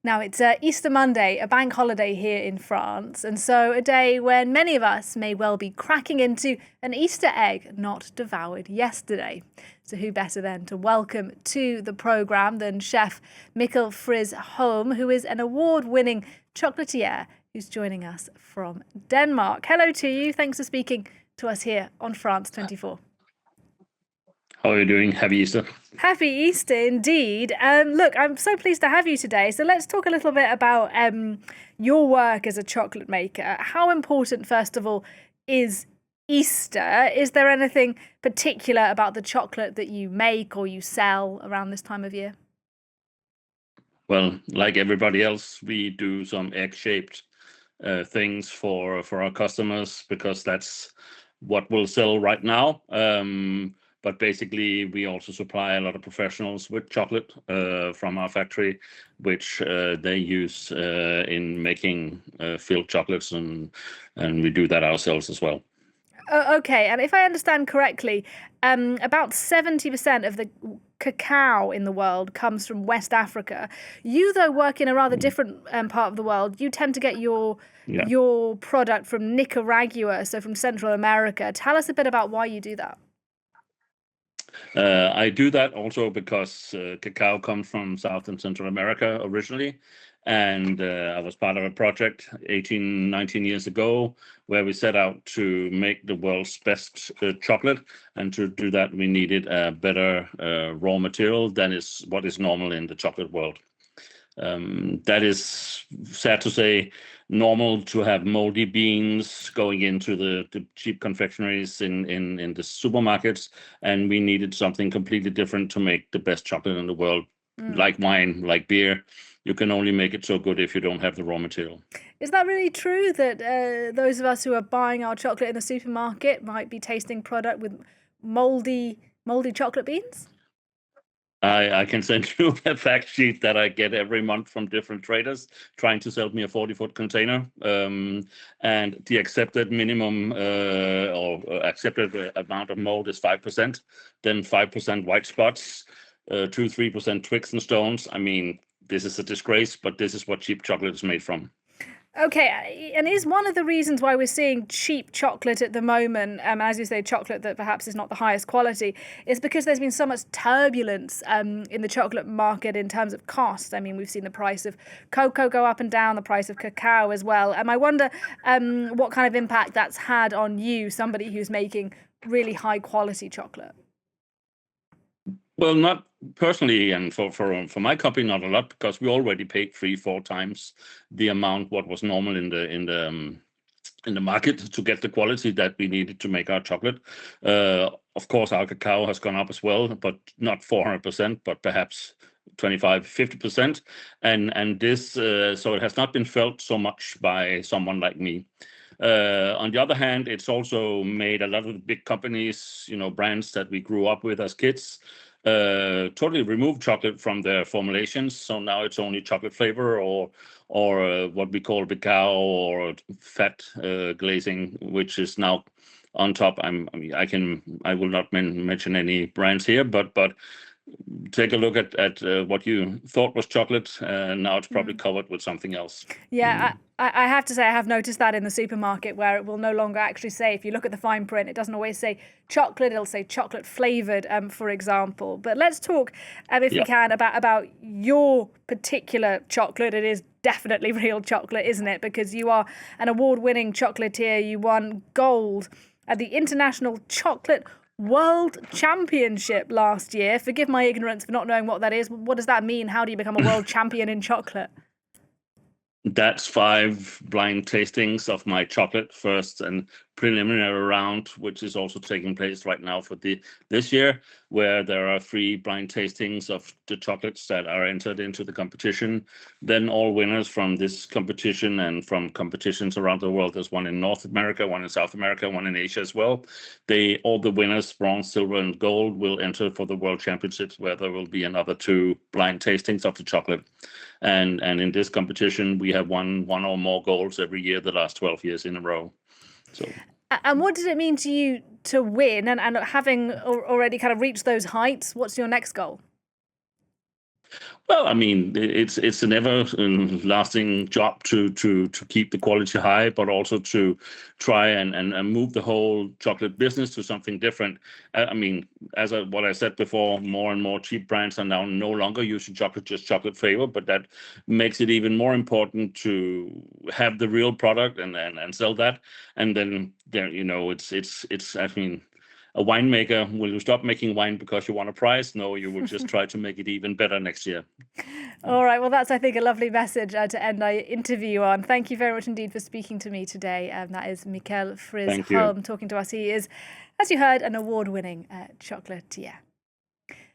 Now, it's Easter Monday, a bank holiday here in France, and so a day when many of us may well be cracking into an Easter egg not devoured yesterday. So who better then to welcome to the programme than Chef Mikkel Friis-Holm, who is an award-winning chocolatier who's joining us from Denmark. Hello to you. Thanks for speaking to us here on France 24. How are you doing? Happy Easter. Happy Easter indeed. Look, I'm so pleased to have you today. So let's talk a little bit about your work as a chocolate maker. How important, first of all, is Easter? Is there anything particular about the chocolate that you make or you sell around this time of year? Well, like everybody else, we do some egg-shaped things for our customers because that's what will sell right now. But basically, we also supply a lot of professionals with chocolate from our factory, which they use in making filled chocolates, and we do that ourselves as well. Oh, okay, and if I understand correctly, about 70% of the cacao in the world comes from West Africa. You, though, work in a rather different part of the world. You tend to get Yeah. your product from Nicaragua, so from Central America. Tell us a bit about why you do that. I do that also because cacao comes from South and Central America originally. And I was part of a project 18, 19 years ago where we set out to make the world's best chocolate. And to do that, we needed a better raw material than is what is normal in the chocolate world. That is, sad to say, normal to have moldy beans going into the cheap confectionaries in the supermarkets, and we needed something completely different to make the best chocolate in the world. Like wine, like beer, you can only make it so good if you don't have the raw material. Is that really true that those of us who are buying our chocolate in the supermarket might be tasting product with moldy chocolate beans? I can send you a fact sheet that I get every month from different traders trying to sell me a 40-foot container. And the accepted minimum or accepted amount of mold is 5%, then 5% white spots, 2-3% twigs and stones. I mean, this is a disgrace, but this is what cheap chocolate is made from. Okay, and is one of the reasons why we're seeing cheap chocolate at the moment, as you say, chocolate that perhaps is not the highest quality, is because there's been so much turbulence in the chocolate market in terms of cost. I mean, we've seen the price of cocoa go up and down, the price of cacao as well. I wonder what kind of impact that's had on you, somebody who's making really high quality chocolate. Well, not personally, and for my company, not a lot, because we already paid 3-4 times the amount what was normal in the market to get the quality that we needed to make our chocolate. Of course, our cacao has gone up as well, but not 400%, but perhaps 25-50%. And this, so it has not been felt so much by someone like me. On the other hand, it's also made a lot of the big companies, brands that we grew up with as kids, totally remove chocolate from their formulations. So now it's only chocolate flavor or what we call cacao or fat glazing, which is now on top. I will not mention any brands here, but take a look at what you thought was chocolate, and now it's probably covered with something else. Yeah, I have to say I have noticed that in the supermarket where it will no longer actually say, if you look at the fine print, it doesn't always say chocolate, it'll say chocolate flavoured, for example. But let's talk, if we can, about your particular chocolate. It is definitely real chocolate, isn't it? Because you are an award-winning chocolatier. You won gold at the International Chocolate World Championship last year. Forgive my ignorance for not knowing what that is. What does that mean? How do you become a world champion in chocolate? That's 5 blind tastings of my chocolate first and preliminary round, which is also taking place right now for this year, where there are 3 blind tastings of the chocolates that are entered into the competition. Then all winners from this competition and from competitions around the world. There's one in North America, one in South America, one in Asia as well. All the winners, bronze, silver, and gold, will enter for the World Championships, where there will be another 2 blind tastings of the chocolate. And in this competition, we have won 1 or more golds every year the last 12 years in a row. So. And what did it mean to you to win? And having already kind of reached those heights, what's your next goal? Well, I mean, it's an ever-lasting job to keep the quality high, but also to try and move the whole chocolate business to something different. I mean, what I said before, more and more cheap brands are now no longer using chocolate, just chocolate flavor, but that makes it even more important to have the real product and sell that. And then there, it's. I mean, a winemaker, will you stop making wine because you want a prize? No, you will just try to make it even better next year. All right. Well, that's, I think, a lovely message to end our interview on. Thank you very much indeed for speaking to me today. That is Mikkel Thank you. Friis-Holm talking to us. He is, as you heard, an award-winning chocolatier.